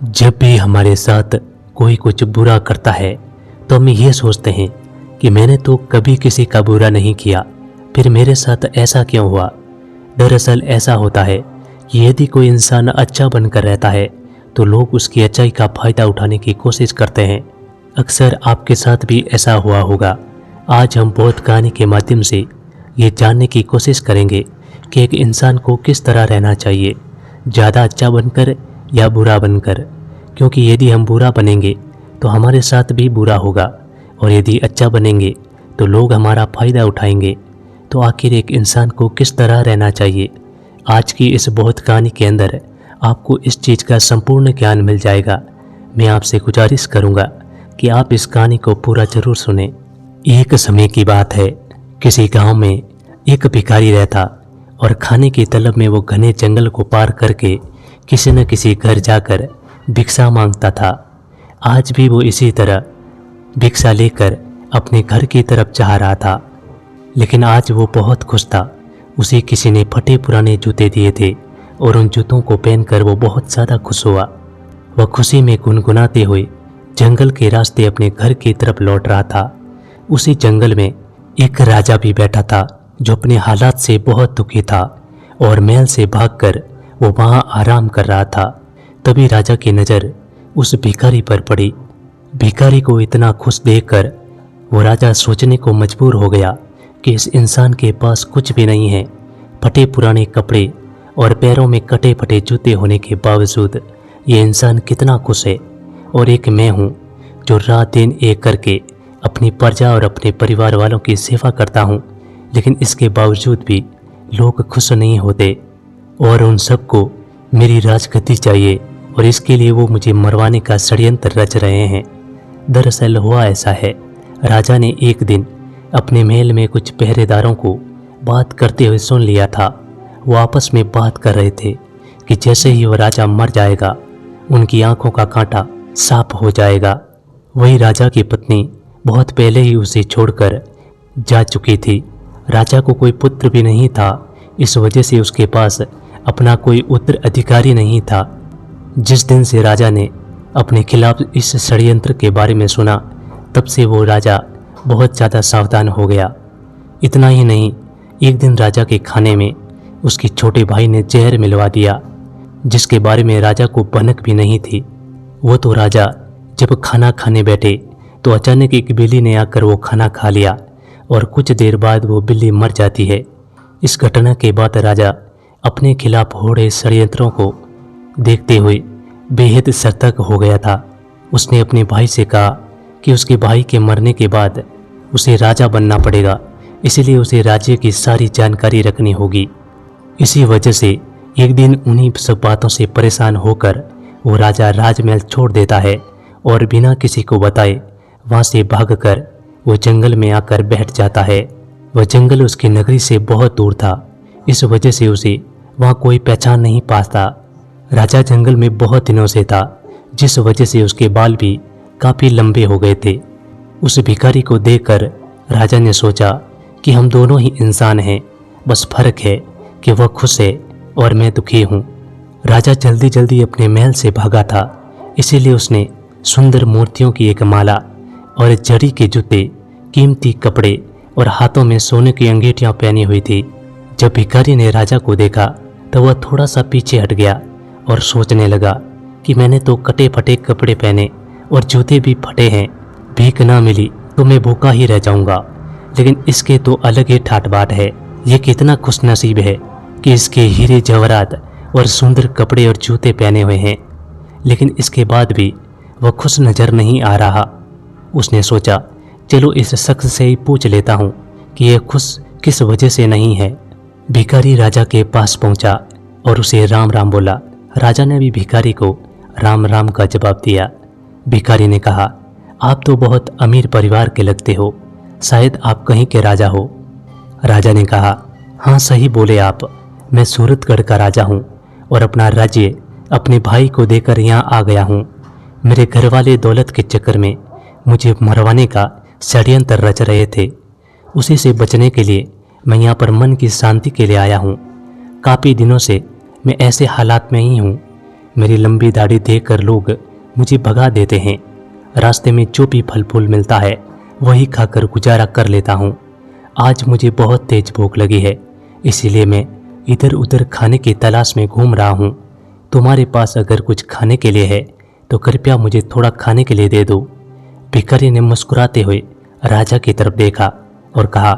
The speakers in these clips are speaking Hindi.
जब भी हमारे साथ कोई कुछ बुरा करता है तो हम ये सोचते हैं कि मैंने तो कभी किसी का बुरा नहीं किया, फिर मेरे साथ ऐसा क्यों हुआ। दरअसल ऐसा होता है कि यदि कोई इंसान अच्छा बनकर रहता है तो लोग उसकी अच्छाई का फायदा उठाने की कोशिश करते हैं। अक्सर आपके साथ भी ऐसा हुआ होगा। आज हम बहुत कहानी के माध्यम से ये जानने की कोशिश करेंगे कि एक इंसान को किस तरह रहना चाहिए, ज़्यादा अच्छा बनकर या बुरा बनकर। क्योंकि यदि हम बुरा बनेंगे तो हमारे साथ भी बुरा होगा, और यदि अच्छा बनेंगे तो लोग हमारा फ़ायदा उठाएंगे। तो आखिर एक इंसान को किस तरह रहना चाहिए, आज की इस बहुत कहानी के अंदर आपको इस चीज़ का संपूर्ण ज्ञान मिल जाएगा। मैं आपसे गुजारिश करूंगा कि आप इस कहानी को पूरा जरूर सुने। एक समय की बात है, किसी गांव में एक भिखारी रहता और खाने की तलब में वो घने जंगल को पार करके किसी न किसी घर जाकर भिक्षा मांगता था। आज भी वो इसी तरह भिक्षा लेकर अपने घर की तरफ जा रहा था, लेकिन आज वो बहुत खुश था। उसे किसी ने फटे पुराने जूते दिए थे और उन जूतों को पहनकर वो बहुत ज़्यादा खुश हुआ। वह खुशी में गुनगुनाते हुए जंगल के रास्ते अपने घर की तरफ लौट रहा था। उसी जंगल में एक राजा भी बैठा था जो अपने हालात से बहुत दुखी था, और महल से भागकर वो वहाँ आराम कर रहा था। तभी राजा की नज़र उस भिखारी पर पड़ी। भिखारी को इतना खुश देखकर वो राजा सोचने को मजबूर हो गया कि इस इंसान के पास कुछ भी नहीं है। फटे पुराने कपड़े और पैरों में कटे फटे जूते होने के बावजूद ये इंसान कितना खुश है, और एक मैं हूँ जो रात दिन एक करके अपनी प्रजा और अपने परिवार वालों की सेवा करता हूँ, लेकिन इसके बावजूद भी लोग खुश नहीं होते और उन सबको मेरी राजगद्दी चाहिए, और इसके लिए वो मुझे मरवाने का षड्यंत्र रच रहे हैं। दरअसल हुआ ऐसा है, राजा ने एक दिन अपने महल में कुछ पहरेदारों को बात करते हुए सुन लिया था। वो आपस में बात कर रहे थे कि जैसे ही वो राजा मर जाएगा उनकी आंखों का कांटा साफ हो जाएगा। वही राजा की पत्नी बहुत पहले ही उसे छोड़कर जा चुकी थी। राजा को कोई पुत्र भी नहीं था, इस वजह से उसके पास अपना कोई उत्तराधिकारी नहीं था। जिस दिन से राजा ने अपने खिलाफ इस षड्यंत्र के बारे में सुना, तब से वो राजा बहुत ज़्यादा सावधान हो गया। इतना ही नहीं, एक दिन राजा के खाने में उसके छोटे भाई ने जहर मिलवा दिया, जिसके बारे में राजा को भनक भी नहीं थी। वो तो राजा जब खाना खाने बैठे तो अचानक एक बिल्ली ने आकर वो खाना खा लिया, और कुछ देर बाद वो बिल्ली मर जाती है। इस घटना के बाद राजा अपने खिलाफ हो रहे षड्यंत्रों को देखते हुए बेहद सतर्क हो गया था। उसने अपने भाई से कहा कि उसके भाई के मरने के बाद उसे राजा बनना पड़ेगा, इसलिए उसे राज्य की सारी जानकारी रखनी होगी। इसी वजह से एक दिन उन्हीं सब बातों से परेशान होकर वो राजा राजमहल छोड़ देता है और बिना किसी को बताए वहाँ से भागकर वो जंगल में आकर बैठ जाता है। वह जंगल उसकी नगरी से बहुत दूर था, इस वजह से उसे वहाँ कोई पहचान नहीं पाता। राजा जंगल में बहुत दिनों से था, जिस वजह से उसके बाल भी काफ़ी लंबे हो गए थे। उस भिखारी को देखकर राजा ने सोचा कि हम दोनों ही इंसान हैं, बस फर्क है कि वह खुश है और मैं दुखी हूँ। राजा जल्दी जल्दी अपने महल से भागा था, इसीलिए उसने सुंदर मूर्तियों की एक माला और जरी के जूते, कीमती कपड़े और हाथों में सोने की अंगूठियां पहनी हुई थी। जब भिखारी ने राजा को देखा तो वह थोड़ा सा पीछे हट गया और सोचने लगा कि मैंने तो कटे फटे कपड़े पहने और जूते भी फटे हैं, भीख ना मिली तो मैं भूखा ही रह जाऊंगा। लेकिन इसके तो अलग ही ठाट बाट है। ये कितना खुशनसीब है कि इसके हीरे जवाहरात और सुंदर कपड़े और जूते पहने हुए हैं, लेकिन इसके बाद भी वह खुश नजर नहीं आ रहा। उसने सोचा, चलो इस शख्स से ही पूछ लेता हूँ कि यह खुश किस वजह से नहीं है। भिखारी राजा के पास पहुंचा और उसे राम राम बोला। राजा ने भी भिखारी को राम राम का जवाब दिया। भिखारी ने कहा, आप तो बहुत अमीर परिवार के लगते हो, शायद आप कहीं के राजा हो। राजा ने कहा, हाँ सही बोले आप, मैं सूरतगढ़ का राजा हूँ और अपना राज्य अपने भाई को देकर यहाँ आ गया हूँ। मेरे घर वाले दौलत के चक्कर में मुझे मरवाने का षड्यंत्र रच रहे थे, उसी से बचने के लिए मैं यहाँ पर मन की शांति के लिए आया हूँ। काफ़ी दिनों से मैं ऐसे हालात में ही हूँ मेरी लंबी दाढ़ी देखकर लोग मुझे भगा देते हैं। रास्ते में जो भी फल फूल मिलता है वही खाकर गुजारा कर लेता हूँ। आज मुझे बहुत तेज भूख लगी है, इसीलिए मैं इधर उधर खाने की तलाश में घूम रहा हूँ। तुम्हारे पास अगर कुछ खाने के लिए है तो कृपया मुझे थोड़ा खाने के लिए दे दो। भिखारी ने मुस्कुराते हुए राजा की तरफ देखा और कहा,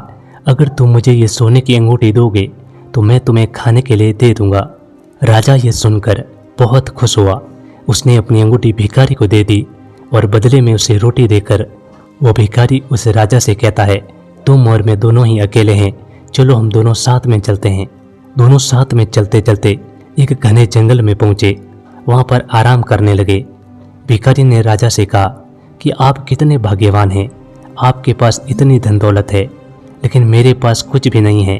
अगर तुम मुझे ये सोने की अंगूठी दोगे तो मैं तुम्हें खाने के लिए दे दूंगा। राजा ये सुनकर बहुत खुश हुआ। उसने अपनी अंगूठी भिखारी को दे दी और बदले में उसे रोटी देकर वो भिखारी उस राजा से कहता है, तुम और मैं दोनों ही अकेले हैं, चलो हम दोनों साथ में चलते हैं। दोनों साथ में चलते चलते एक घने जंगल में पहुंचे। वहां पर आराम करने लगे। भिखारी ने राजा से कहा कि आप कितने भाग्यवान हैं, आपके पास इतनी धन दौलत है, लेकिन मेरे पास कुछ भी नहीं है।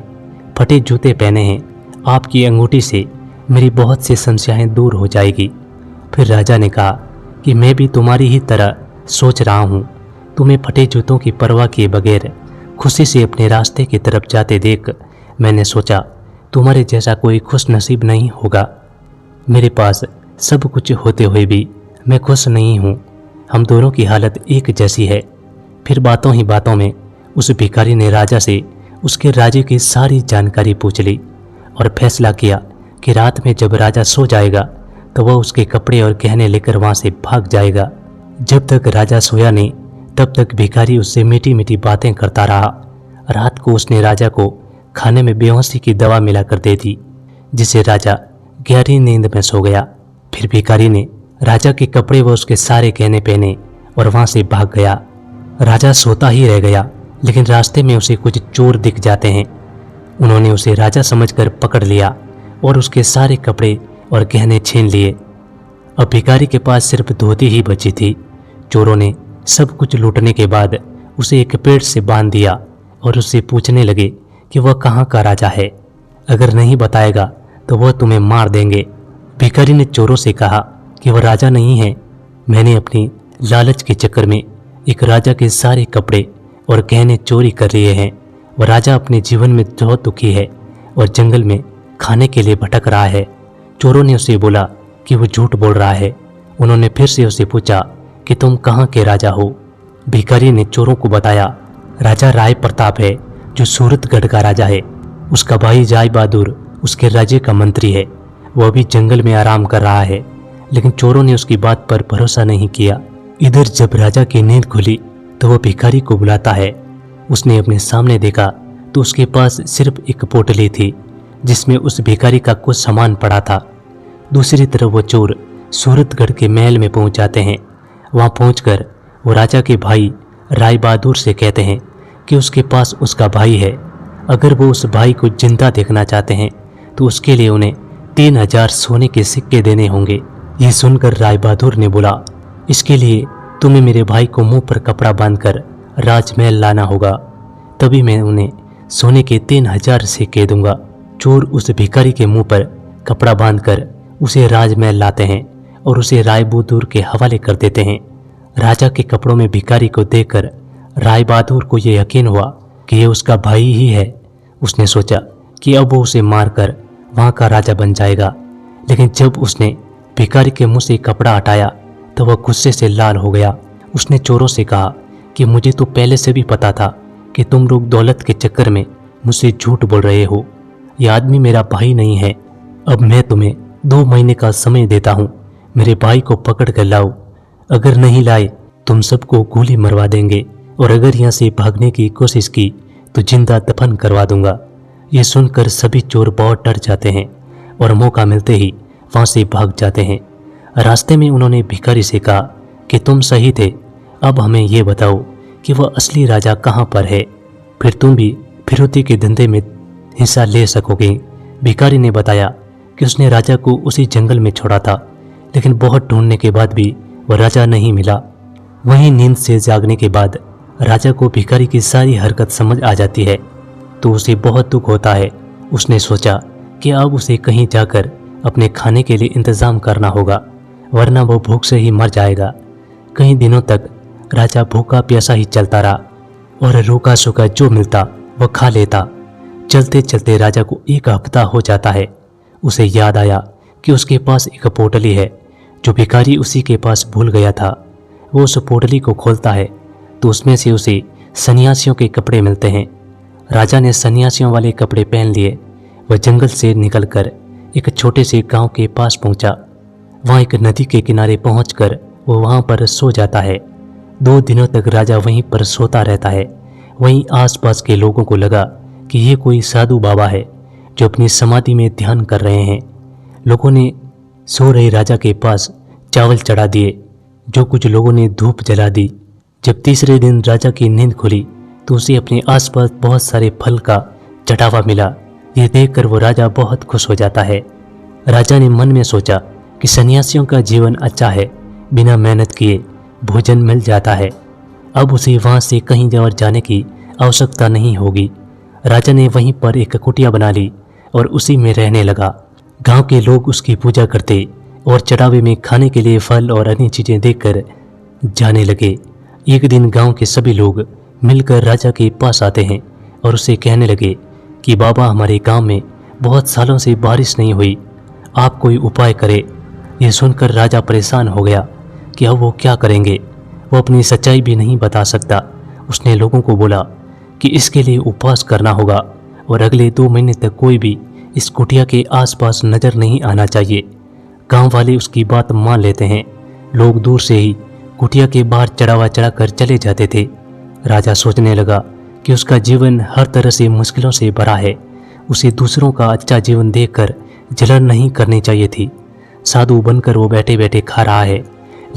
फटे जूते पहने हैं, आपकी अंगूठी से मेरी बहुत सी समस्याएं दूर हो जाएगी। फिर राजा ने कहा कि मैं भी तुम्हारी ही तरह सोच रहा हूँ। तुम्हें फटे जूतों की परवाह किए बगैर खुशी से अपने रास्ते की तरफ जाते देख मैंने सोचा तुम्हारे जैसा कोई खुश नसीब नहीं होगा। मेरे पास सब कुछ होते हुए भी मैं खुश नहीं हूँ। हम दोनों की हालत एक जैसी है। फिर बातों ही बातों में उस भिखारी ने राजा से उसके राज्य की सारी जानकारी पूछ ली और फैसला किया कि रात में जब राजा सो जाएगा तो वह उसके कपड़े और गहने लेकर वहां से भाग जाएगा। जब तक राजा सोया नहीं तब तक भिखारी उससे मीठी मीठी बातें करता रहा। रात को उसने राजा को खाने में बेहोशी की दवा मिलाकर दे दी, जिससे राजा गहरी नींद में सो गया। फिर भिखारी ने राजा के कपड़े व उसके सारे गहने पहने और वहां से भाग गया। राजा सोता ही रह गया, लेकिन रास्ते में उसे कुछ चोर दिख जाते हैं। उन्होंने उसे राजा समझकर पकड़ लिया और उसके सारे कपड़े और गहने छीन लिए। अब भिखारी के पास सिर्फ धोती ही बची थी। चोरों ने सब कुछ लूटने के बाद उसे एक पेड़ से बांध दिया और उससे पूछने लगे कि वह कहाँ का राजा है। अगर नहीं बताएगा तो वह तुम्हें मार देंगे। भिखारी ने चोरों से कहा कि वह राजा नहीं है। मैंने अपनी लालच के चक्कर में एक राजा के सारे कपड़े और गहने चोरी कर लिए हैं। वह राजा अपने जीवन में बहुत दुखी है और जंगल में खाने के लिए भटक रहा है। चोरों ने उसे बोला कि वो झूठ बोल रहा है। उन्होंने फिर से उसे पूछा कि तुम कहाँ के राजा हो। भिखारी ने चोरों को बताया, राजा राय प्रताप है जो सूरतगढ़ का राजा है। उसका भाई राय बहादुर उसके राज्य का मंत्री है। वह भी जंगल में आराम कर रहा है। लेकिन चोरों ने उसकी बात पर भरोसा नहीं किया। इधर जब राजा की नींद खुली तो वह भिखारी को बुलाता है। उसने अपने सामने देखा तो उसके पास सिर्फ एक पोटली थी जिसमें उस भिखारी का कुछ सामान पड़ा था। दूसरी तरफ वो चोर सूरतगढ़ के महल में पहुंच जाते हैं। वहां पहुंचकर वो राजा के भाई राय बहादुर से कहते हैं कि उसके पास उसका भाई है। अगर वो उस भाई को जिंदा देखना चाहते हैं तो उसके लिए उन्हें 3000 सोने के सिक्के देने होंगे। ये सुनकर राय बहादुर ने बोला, इसके लिए तुम्हें मेरे भाई को मुंह पर कपड़ा बांधकर राजमहल लाना होगा, तभी मैं उन्हें सोने के 3000 सिक्के दूंगा। चोर उस भिखारी के मुंह पर कपड़ा बांधकर उसे राजमहल लाते हैं और उसे राय बहादुर के हवाले कर देते हैं। राजा के कपड़ों में भिखारी को देखकर राय बहादुर को यह यकीन हुआ कि यह उसका भाई ही है। उसने सोचा कि अब वो उसे मारकर वहां का राजा बन जाएगा। लेकिन जब उसने भिखारी के मुंह से कपड़ा हटाया तो वह गुस्से से लाल हो गया। उसने चोरों से कहा कि मुझे तो पहले से भी पता था कि तुम लोग दौलत के चक्कर में मुझसे झूठ बोल रहे हो। यह आदमी मेरा भाई नहीं है। अब मैं तुम्हें 2 महीने का समय देता हूँ, मेरे भाई को पकड़ कर लाओ। अगर नहीं लाए तुम सबको गोली मरवा देंगे और अगर यहाँ से भागने की कोशिश की तो जिंदा दफन करवा दूंगा। ये सुनकर सभी चोर बहुत डर जाते हैं और मौका मिलते ही वहां से भाग जाते हैं। रास्ते में उन्होंने भिखारी से कहा कि तुम सही थे, अब हमें ये बताओ कि वह असली राजा कहाँ पर है, फिर तुम भी फिरौती के धंधे में हिस्सा ले सकोगे। भिखारी ने बताया कि उसने राजा को उसी जंगल में छोड़ा था, लेकिन बहुत ढूंढने के बाद भी वह राजा नहीं मिला। वहीं नींद से जागने के बाद राजा को भिखारी की सारी हरकत समझ आ जाती है तो उसे बहुत दुख होता है। उसने सोचा कि अब उसे कहीं जाकर अपने खाने के लिए इंतजाम करना होगा, वरना वो भूख से ही मर जाएगा। कई दिनों तक राजा भूखा प्यासा ही चलता रहा और रूखा सूखा जो मिलता वह खा लेता। चलते चलते राजा को 1 हफ्ता हो जाता है। उसे याद आया कि उसके पास एक पोटली है जो भिखारी उसी के पास भूल गया था। वो उस पोटली को खोलता है तो उसमें से उसे सन्यासियों के कपड़े मिलते हैं। राजा ने सन्यासियों वाले कपड़े पहन लिए। वह जंगल से निकलकर एक छोटे से गांव के पास पहुंचा। वहां एक नदी के किनारे पहुंचकर वो वहां पर सो जाता है। 2 दिनों तक राजा वहीं पर सोता रहता है। वहीं आसपास के लोगों को लगा कि ये कोई साधु बाबा है जो अपनी समाधि में ध्यान कर रहे हैं। लोगों ने सो रहे राजा के पास चावल चढ़ा दिए, जो कुछ लोगों ने धूप जला दी। जब तीसरे दिन राजा की नींद खुली तो उसे अपने आसपास बहुत सारे फल का चढ़ावा मिला। यह देखकर वो राजा बहुत खुश हो जाता है। राजा ने मन में सोचा कि सन्यासियों का जीवन अच्छा है, बिना मेहनत किए भोजन मिल जाता है। अब उसे वहां से कहीं और जाने की आवश्यकता नहीं होगी। राजा ने वहीं पर एक कुटिया बना ली और उसी में रहने लगा। गांव के लोग उसकी पूजा करते और चढ़ावे में खाने के लिए फल और अन्य चीजें देकर जाने लगे। एक दिन गांव के सभी लोग मिलकर राजा के पास आते हैं और उसे कहने लगे कि बाबा, हमारे गांव में बहुत सालों से बारिश नहीं हुई, आप कोई उपाय करें। यह सुनकर राजा परेशान हो गया कि अब वो क्या करेंगे। वो अपनी सच्चाई भी नहीं बता सकता। उसने लोगों को बोला कि इसके लिए उपवास करना होगा और अगले 2 महीने तक कोई भी इस कुटिया के आसपास नजर नहीं आना चाहिए। गांव वाले उसकी बात मान लेते हैं। लोग दूर से ही कुटिया के बाहर चढ़ावा चढ़ाकर चले जाते थे। राजा सोचने लगा कि उसका जीवन हर तरह से मुश्किलों से भरा है। उसे दूसरों का अच्छा जीवन देखकर जलन नहीं करनी चाहिए थी। साधु बनकर वो बैठे बैठे खा रहा है,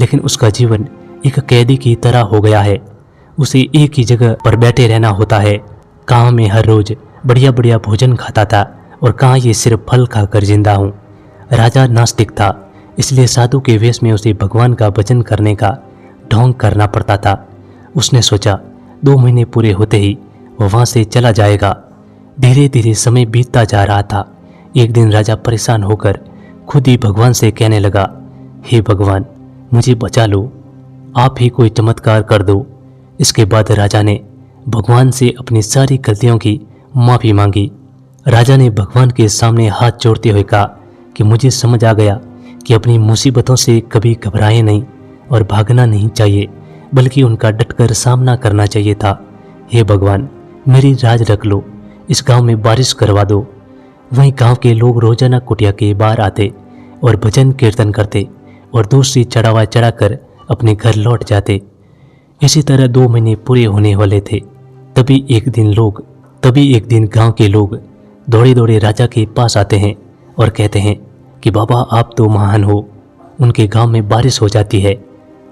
लेकिन उसका जीवन एक कैदी की तरह हो गया है। उसे एक ही जगह पर बैठे रहना होता है। कहाँ मैं हर रोज बढ़िया बढ़िया भोजन खाता था और कहाँ ये सिर्फ फल खाकर जिंदा हूँ। राजा नास्तिक था, इसलिए साधु के वेश में उसे भगवान का भजन करने का ढोंग करना पड़ता था। उसने सोचा 2 महीने पूरे होते ही वह वहाँ से चला जाएगा। धीरे धीरे समय बीतता जा रहा था। एक दिन राजा परेशान होकर खुद ही भगवान से कहने लगा, हे भगवान, मुझे बचा लो, आप ही कोई चमत्कार कर दो। इसके बाद राजा ने भगवान से अपनी सारी गलतियों की माफ़ी मांगी। राजा ने भगवान के सामने हाथ जोड़ते हुए कहा कि मुझे समझ आ गया कि अपनी मुसीबतों से कभी घबराए नहीं और भागना नहीं चाहिए, बल्कि उनका डटकर सामना करना चाहिए था। हे भगवान, मेरी राज रख लो, इस गांव में बारिश करवा दो। वहीं गांव के लोग रोजाना कुटिया के बाहर आते और भजन कीर्तन करते और दूसरी चढ़ावा चढ़ाकर अपने घर लौट जाते। इसी तरह 2 महीने पूरे होने वाले थे। तभी एक दिन गांव के लोग दौड़े दौड़े राजा के पास आते हैं और कहते हैं कि बाबा, आप तो महान हो, उनके गांव में बारिश हो जाती है।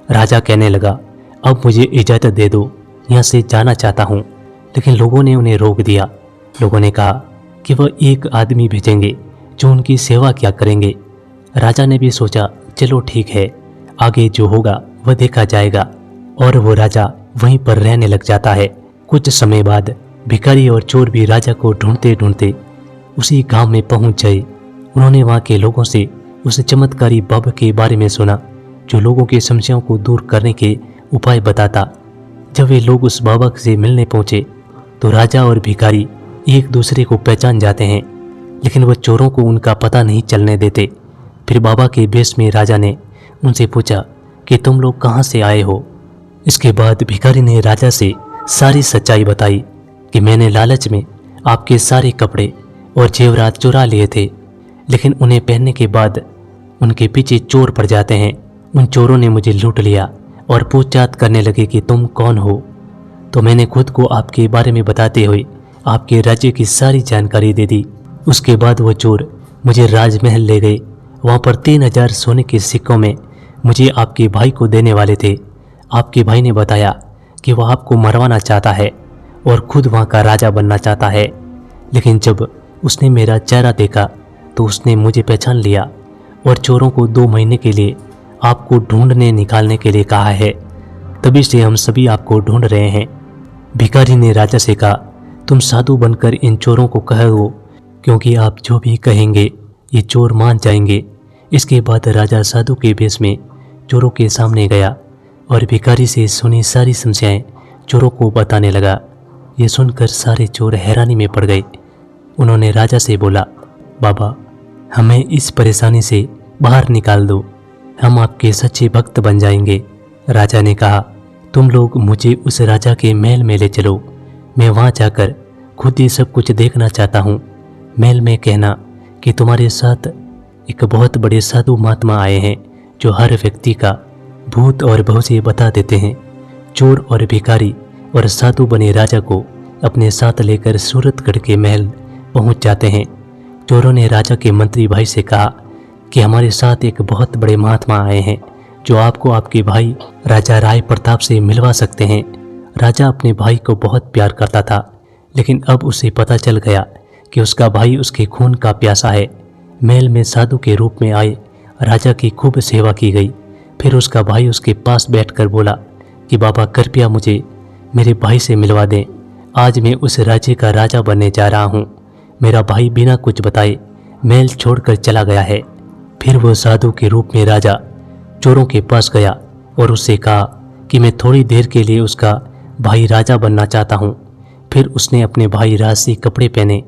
राजा कहने लगा, अब मुझे इजाज़त दे दो, यहाँ से जाना चाहता हूँ। लेकिन लोगों ने उन्हें रोक दिया। लोगों ने कहा कि वह एक आदमी भेजेंगे जो उनकी सेवा क्या करेंगे। राजा ने भी सोचा, चलो ठीक है, आगे जो होगा वह देखा जाएगा। और वो राजा वहीं पर रहने लग जाता है। कुछ समय बाद भिखारी और चोर भी राजा को ढूंढते ढूंढते उसी गांव में पहुंच गए। उन्होंने वहां के लोगों से उस चमत्कारी बाबा के बारे में सुना जो लोगों की समस्याओं को दूर करने के उपाय बताता। जब वे लोग उस बाबा से मिलने पहुंचे तो राजा और भिखारी एक दूसरे को पहचान जाते हैं, लेकिन वह चोरों को उनका पता नहीं चलने देते। फिर बाबा के वेश में राजा ने उनसे पूछा कि तुम लोग कहाँ से आए हो। इसके बाद भिखारी ने राजा से सारी सच्चाई बताई कि मैंने लालच में आपके सारे कपड़े और जेवरात चुरा लिए थे, लेकिन उन्हें पहनने के बाद उनके पीछे चोर पड़ जाते हैं। उन चोरों ने मुझे लूट लिया और पूछताछ करने लगे कि तुम कौन हो। तो मैंने खुद को आपके बारे में बताते हुए आपके राज्य की सारी जानकारी दे दी। उसके बाद वो चोर मुझे राजमहल ले गए। वहाँ पर 3000 सोने के सिक्कों में मुझे आपके भाई को देने वाले थे। आपके भाई ने बताया कि वह आपको मरवाना चाहता है और खुद वहाँ का राजा बनना चाहता है, लेकिन जब उसने मेरा चेहरा देखा तो उसने मुझे पहचान लिया और चोरों को 2 महीने के लिए आपको ढूंढने निकालने के लिए कहा है। तभी से हम सभी आपको ढूंढ रहे हैं। भिखारी ने राजा से कहा, तुम साधु बनकर इन चोरों को कहो, क्योंकि आप जो भी कहेंगे ये चोर मान जाएंगे। इसके बाद राजा साधु के वेश में चोरों के सामने गया और भिखारी से सुनी सारी समस्याएं चोरों को बताने लगा। ये सुनकर सारे चोर हैरानी में पड़ गए। उन्होंने राजा से बोला, बाबा, हमें इस परेशानी से बाहर निकाल दो, हम आपके सच्चे भक्त बन जाएंगे। राजा ने कहा, तुम लोग मुझे उस राजा के महल में ले चलो, मैं वहाँ जाकर खुद ही सब कुछ देखना चाहता हूँ। महल में कहना कि तुम्हारे साथ एक बहुत बड़े साधु महात्मा आए हैं जो हर व्यक्ति का भूत और भविष्य बता देते हैं। चोर और भिखारी और साधु बने राजा को अपने साथ लेकर सूरतगढ़ के महल पहुंच जाते हैं। चोरों ने राजा के मंत्री भाई से कहा कि हमारे साथ एक बहुत बड़े महात्मा आए हैं जो आपको आपके भाई राजा राय प्रताप से मिलवा सकते हैं। राजा अपने भाई को बहुत प्यार करता था, लेकिन अब उसे पता चल गया कि उसका भाई उसके खून का प्यासा है। महल में साधु के रूप में आए राजा की खूब सेवा की गई। फिर उसका भाई उसके पास बैठकर बोला कि बाबा कृपया मुझे मेरे भाई से मिलवा दें, आज मैं उस राज्य का राजा बनने जा रहा हूँ। मेरा भाई बिना कुछ बताए महल छोड़कर चला गया है। फिर वो साधु के रूप में राजा चोरों के पास गया और उससे कहा कि मैं थोड़ी देर के लिए उसका भाई राजा बनना चाहता हूँ। फिर उसने अपने भाई राज से कपड़े पहने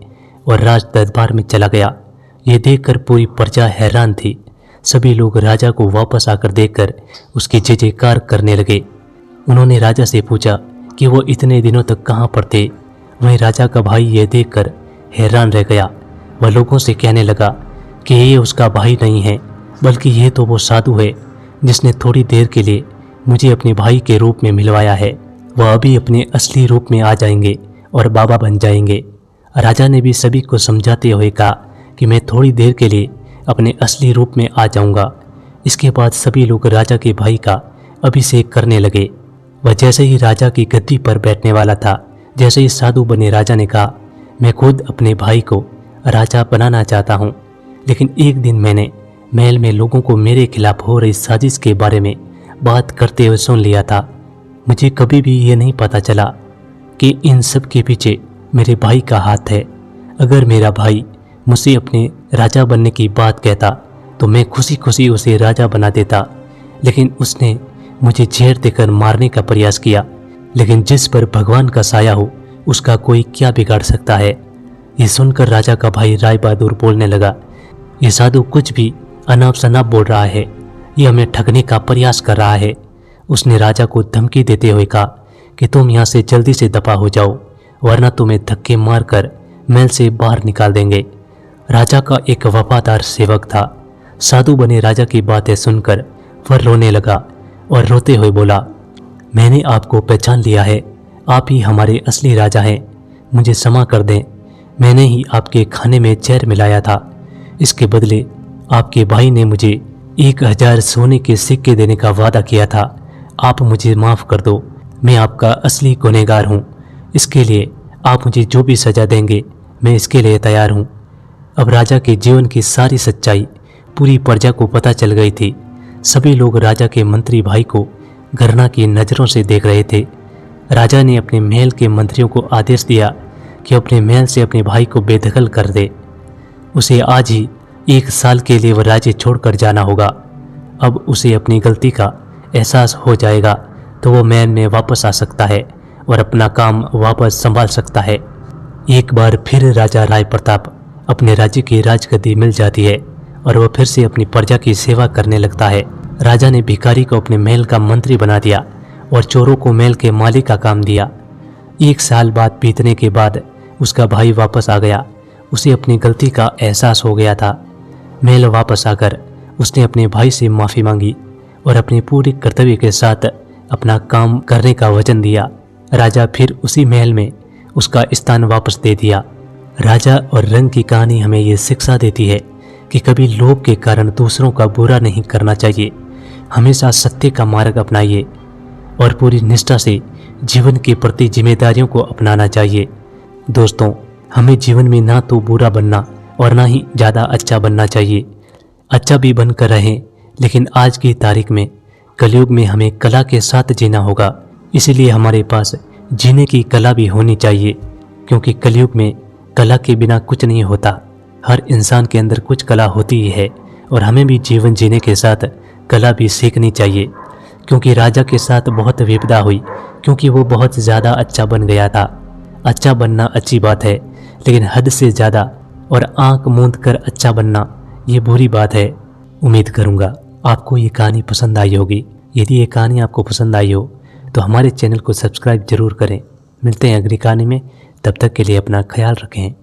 और राज दरबार में चला गया। ये देखकर पूरी प्रजा हैरान थी। सभी लोग राजा को वापस आकर देखकर उसकी जय जयकार करने लगे। उन्होंने राजा से पूछा कि वो इतने दिनों तक कहाँ पर थे। वहीं राजा का भाई ये देखकर हैरान रह गया। वह लोगों से कहने लगा कि ये उसका भाई नहीं है, बल्कि ये तो वो साधु है जिसने थोड़ी देर के लिए मुझे अपने भाई के रूप में मिलवाया है। वह अभी अपने असली रूप में आ जाएंगे और बाबा बन जाएंगे। राजा ने भी सभी को समझाते हुए कहा कि मैं थोड़ी देर के लिए अपने असली रूप में आ जाऊंगा। इसके बाद सभी लोग राजा के भाई का अभिषेक करने लगे। वह जैसे ही राजा की गद्दी पर बैठने वाला था, जैसे ही साधु बने राजा ने कहा, मैं खुद अपने भाई को राजा बनाना चाहता हूँ। लेकिन एक दिन मैंने महल में लोगों को मेरे खिलाफ हो रही साजिश के बारे में बात करते हुए सुन लिया था। मुझे कभी भी ये नहीं पता चला कि इन सब के पीछे मेरे भाई का हाथ है। अगर मेरा भाई मुझसे अपने राजा बनने की बात कहता तो मैं खुशी खुशी उसे राजा बना देता, लेकिन उसने मुझे जहर देकर मारने का प्रयास किया। लेकिन जिस पर भगवान का साया हो उसका कोई क्या बिगाड़ सकता है। ये सुनकर राजा का भाई राय बहादुर बोलने लगा, ये साधु कुछ भी अनाप शनाप बोल रहा है, ये हमें ठगने का प्रयास कर रहा है। उसने राजा को धमकी देते हुए कहा कि तुम यहाँ से जल्दी से दफा हो जाओ, वरना तुम्हें धक्के मारकर महल से बाहर निकाल देंगे। राजा का एक वफादार सेवक था। साधु बने राजा की बातें सुनकर वह रोने लगा और रोते हुए बोला, मैंने आपको पहचान लिया है, आप ही हमारे असली राजा हैं, मुझे क्षमा कर दें। मैंने ही आपके खाने में जहर मिलाया था। इसके बदले आपके भाई ने मुझे 1000 सोने के सिक्के देने का वादा किया था। आप मुझे माफ़ कर दो, मैं आपका असली गुनहगार हूँ। इसके लिए आप मुझे जो भी सज़ा देंगे मैं इसके लिए तैयार हूँ। अब राजा के जीवन की सारी सच्चाई पूरी प्रजा को पता चल गई थी। सभी लोग राजा के मंत्री भाई को घृणा की नज़रों से देख रहे थे। राजा ने अपने महल के मंत्रियों को आदेश दिया कि अपने महल से अपने भाई को बेदखल कर दे। उसे आज ही 1 साल के लिए वह राज्य छोड़कर जाना होगा। अब उसे अपनी गलती का एहसास हो जाएगा तो वो महल में वापस आ सकता है और अपना काम वापस संभाल सकता है। एक बार फिर राजा राय प्रताप अपने राज्य की राजगद्दी मिल जाती है और वह फिर से अपनी प्रजा की सेवा करने लगता है। राजा ने भिखारी को अपने महल का मंत्री बना दिया और चोरों को महल के मालिक का काम दिया। 1 साल बाद बीतने के बाद उसका भाई वापस आ गया। उसे अपनी गलती का एहसास हो गया था। महल वापस आकर उसने अपने भाई से माफ़ी मांगी और अपने पूरे कर्तव्य के साथ अपना काम करने का वचन दिया। राजा फिर उसी महल में उसका स्थान वापस दे दिया। राजा और रंग की कहानी हमें ये शिक्षा देती है कि कभी लोभ के कारण दूसरों का बुरा नहीं करना चाहिए। हमेशा सत्य का मार्ग अपनाइए और पूरी निष्ठा से जीवन के प्रति जिम्मेदारियों को अपनाना चाहिए। दोस्तों, हमें जीवन में ना तो बुरा बनना और ना ही ज़्यादा अच्छा बनना चाहिए। अच्छा भी बनकर रहें, लेकिन आज की तारीख में कलयुग में हमें कला के साथ जीना होगा। इसीलिए हमारे पास जीने की कला भी होनी चाहिए, क्योंकि कलयुग में कला के बिना कुछ नहीं होता। हर इंसान के अंदर कुछ कला होती ही है और हमें भी जीवन जीने के साथ कला भी सीखनी चाहिए। क्योंकि राजा के साथ बहुत विपदा हुई, क्योंकि वो बहुत ज़्यादा अच्छा बन गया था। अच्छा बनना अच्छी बात है, लेकिन हद से ज़्यादा और आंख मूंद कर अच्छा बनना ये बुरी बात है। उम्मीद करूँगा आपको ये कहानी पसंद आई होगी। यदि ये कहानी आपको पसंद आई हो तो हमारे चैनल को सब्सक्राइब जरूर करें। मिलते हैं अगली कहानी में, तब तक के लिए अपना ख्याल रखें।